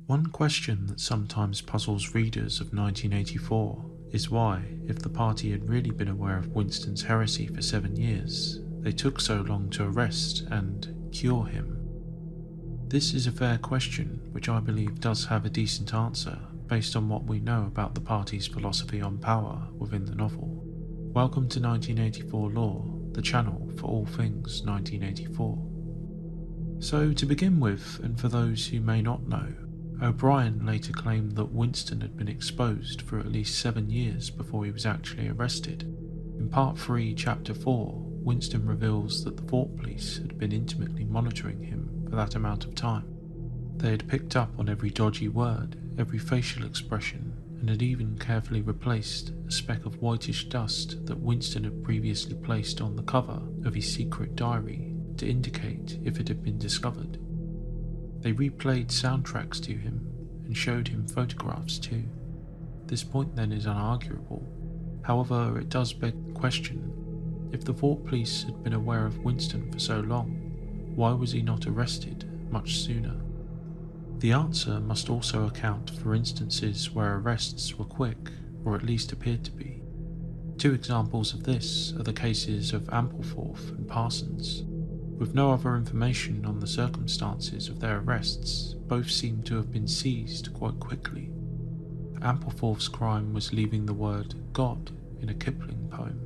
One question that sometimes puzzles readers of 1984 is why, if the party had really been aware of Winston's heresy for 7 years, they took so long to arrest and cure him. This is a fair question which I believe does have a decent answer based on what we know about the party's philosophy on power within the novel. Welcome to 1984 Lore, the channel for all things 1984. So to begin with, and for those who may not know, O'Brien later claimed that Winston had been exposed for at least 7 years before he was actually arrested. In Part 3, Chapter 4, Winston reveals that the Fort Police had been intimately monitoring him for that amount of time. They had picked up on every dodgy word, every facial expression, and had even carefully replaced a speck of whitish dust that Winston had previously placed on the cover of his secret diary to indicate if it had been discovered. They replayed soundtracks to him and showed him photographs too. This point then is unarguable. However, it does beg the question, if the Fort Police had been aware of Winston for so long, why was he not arrested much sooner? The answer must also account for instances where arrests were quick, or at least appeared to be. 2 examples of this are the cases of Ampleforth and Parsons. With no other information on the circumstances of their arrests, both seem to have been seized quite quickly. Ampleforth's crime was leaving the word God in a Kipling poem,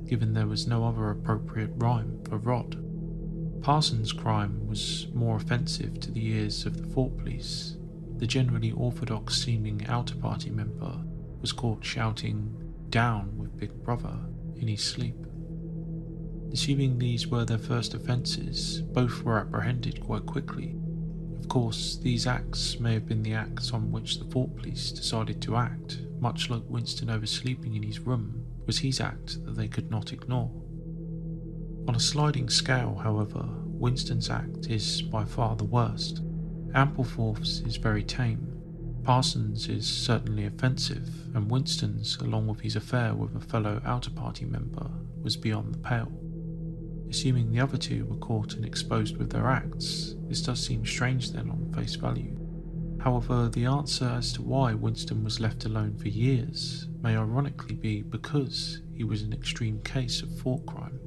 given there was no other appropriate rhyme for rod. Parsons' crime was more offensive to the ears of the Fort Police. The generally orthodox-seeming outer party member was caught shouting, "Down with Big Brother," in his sleep. Assuming these were their first offences, both were apprehended quite quickly. Of course, these acts may have been the acts on which the Fort Police decided to act, much like Winston oversleeping in his room was his act that they could not ignore. On a sliding scale, however, Winston's act is by far the worst. Ampleforth's is very tame. Parsons' is certainly offensive, and Winston's, along with his affair with a fellow outer party member, was beyond the pale. Assuming the other 2 were caught and exposed with their acts, this does seem strange then on face value. However, the answer as to why Winston was left alone for years may ironically be because he was an extreme case of thought crime.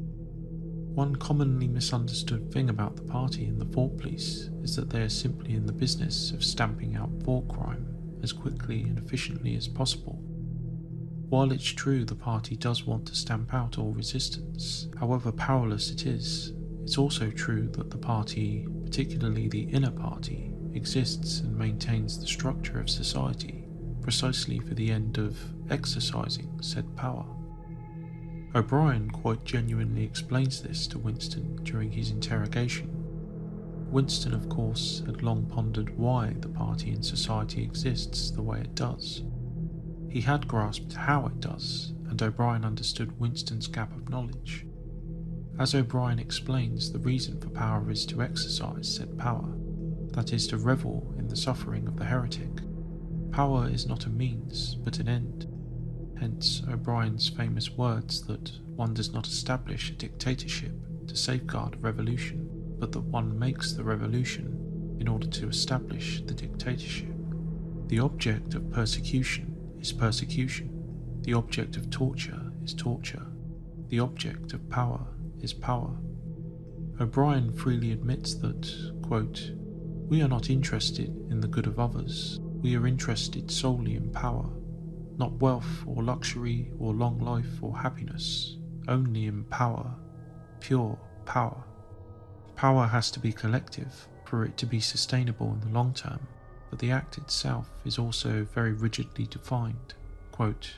One commonly misunderstood thing about the party and the Fort Police is that they are simply in the business of stamping out thought crime as quickly and efficiently as possible. While it's true the party does want to stamp out all resistance, however powerless it is, it's also true that the party, particularly the inner party, exists and maintains the structure of society precisely for the end of exercising said power. O'Brien quite genuinely explains this to Winston during his interrogation. Winston, of course, had long pondered why the party in society exists the way it does. He had grasped how it does, and O'Brien understood Winston's gap of knowledge. As O'Brien explains, the reason for power is to exercise said power, that is, to revel in the suffering of the heretic. Power is not a means, but an end. Hence O'Brien's famous words that one does not establish a dictatorship to safeguard a revolution, but that one makes the revolution in order to establish the dictatorship. The object of persecution is persecution. The object of torture is torture. The object of power is power. O'Brien freely admits that, quote, "We are not interested in the good of others. We are interested solely in power. Not wealth or luxury or long life or happiness, only in power, pure power. Power has to be collective for it to be sustainable in the long term, but the act itself is also very rigidly defined. Quote,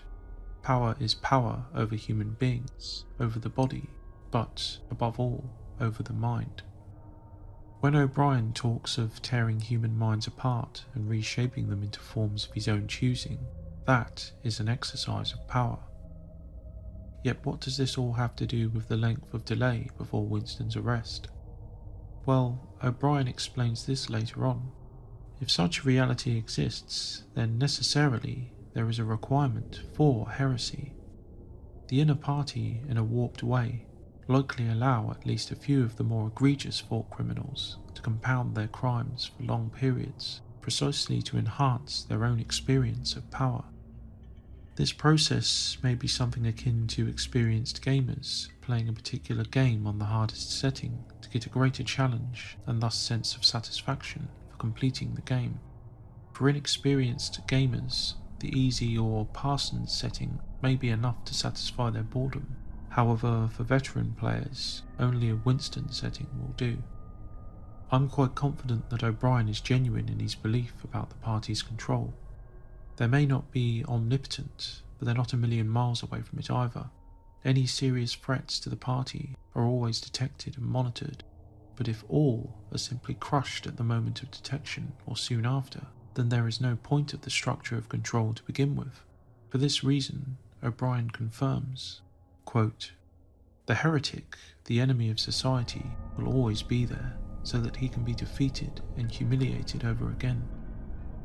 power is power over human beings, over the body, but, above all, over the mind." When O'Brien talks of tearing human minds apart and reshaping them into forms of his own choosing, that is an exercise of power. Yet what does this all have to do with the length of delay before Winston's arrest? Well, O'Brien explains this later on. If such reality exists, then necessarily there is a requirement for heresy. The inner party, in a warped way, likely allow at least a few of the more egregious thought criminals to compound their crimes for long periods, precisely to enhance their own experience of power. This process may be something akin to experienced gamers playing a particular game on the hardest setting to get a greater challenge and thus sense of satisfaction for completing the game. For inexperienced gamers, the easy or Parsons setting may be enough to satisfy their boredom. However, for veteran players, only a Winston setting will do. I'm quite confident that O'Brien is genuine in his belief about the party's control. They may not be omnipotent, but they're not a million miles away from it either. Any serious threats to the party are always detected and monitored, but if all are simply crushed at the moment of detection or soon after, then there is no point of the structure of control to begin with. For this reason, O'Brien confirms, quote, "The heretic, the enemy of society, will always be there, so that he can be defeated and humiliated over again.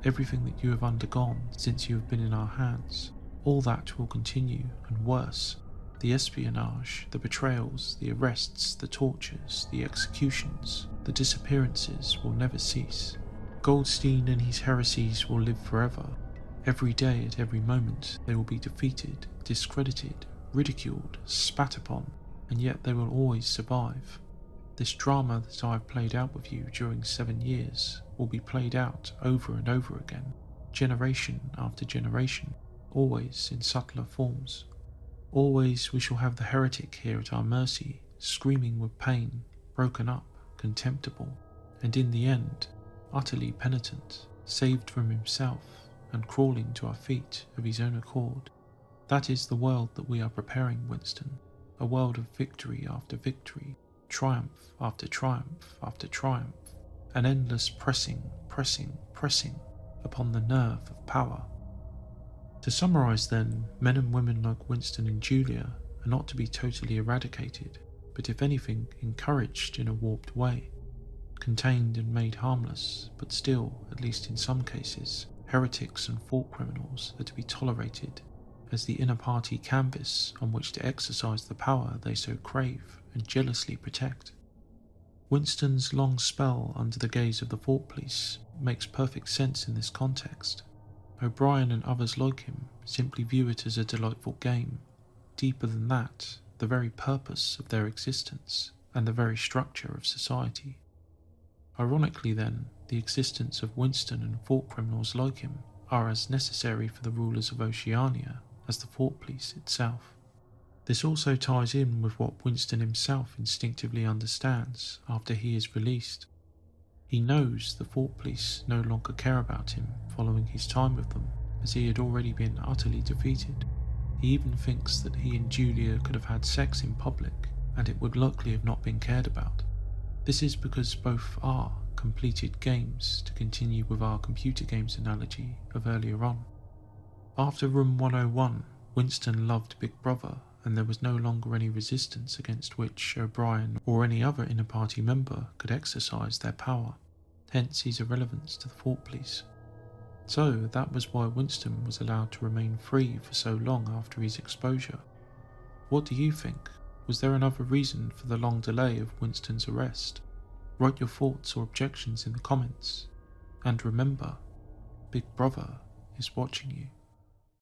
Everything that you have undergone since you have been in our hands, all that will continue, and worse. The espionage, the betrayals, the arrests, the tortures, the executions, the disappearances will never cease. Goldstein and his heresies will live forever. Every day, at every moment, they will be defeated, discredited, ridiculed, spat upon, and yet they will always survive. This drama that I have played out with you during 7 years will be played out over and over again, generation after generation, always in subtler forms. Always we shall have the heretic here at our mercy, screaming with pain, broken up, contemptible, and in the end, utterly penitent, saved from himself, and crawling to our feet of his own accord. That is the world that we are preparing, Winston, a world of victory after victory, triumph after triumph after triumph, an endless pressing upon the nerve of power. To summarise then, men and women like Winston and Julia are not to be totally eradicated, but if anything, encouraged in a warped way, contained and made harmless, but still, at least in some cases, heretics and thought criminals are to be tolerated as the inner party canvas on which to exercise the power they so crave and jealously protect. Winston's long spell under the gaze of the thought police makes perfect sense in this context. O'Brien and others like him simply view it as a delightful game. Deeper than that, the very purpose of their existence and the very structure of society. Ironically then, the existence of Winston and thought criminals like him are as necessary for the rulers of Oceania as the thought police itself. This also ties in with what Winston himself instinctively understands after he is released. He knows the thought police no longer care about him following his time with them, as he had already been utterly defeated. He even thinks that he and Julia could have had sex in public, and it would likely have not been cared about. This is because both are completed games, to continue with our computer games analogy of earlier on. After Room 101, Winston loved Big Brother, and there was no longer any resistance against which O'Brien or any other inner party member could exercise their power, hence his irrelevance to the thought police. So that was why Winston was allowed to remain free for so long after his exposure. What do you think? Was there another reason for the long delay of Winston's arrest? Write your thoughts or objections in the comments. And remember, Big Brother is watching you.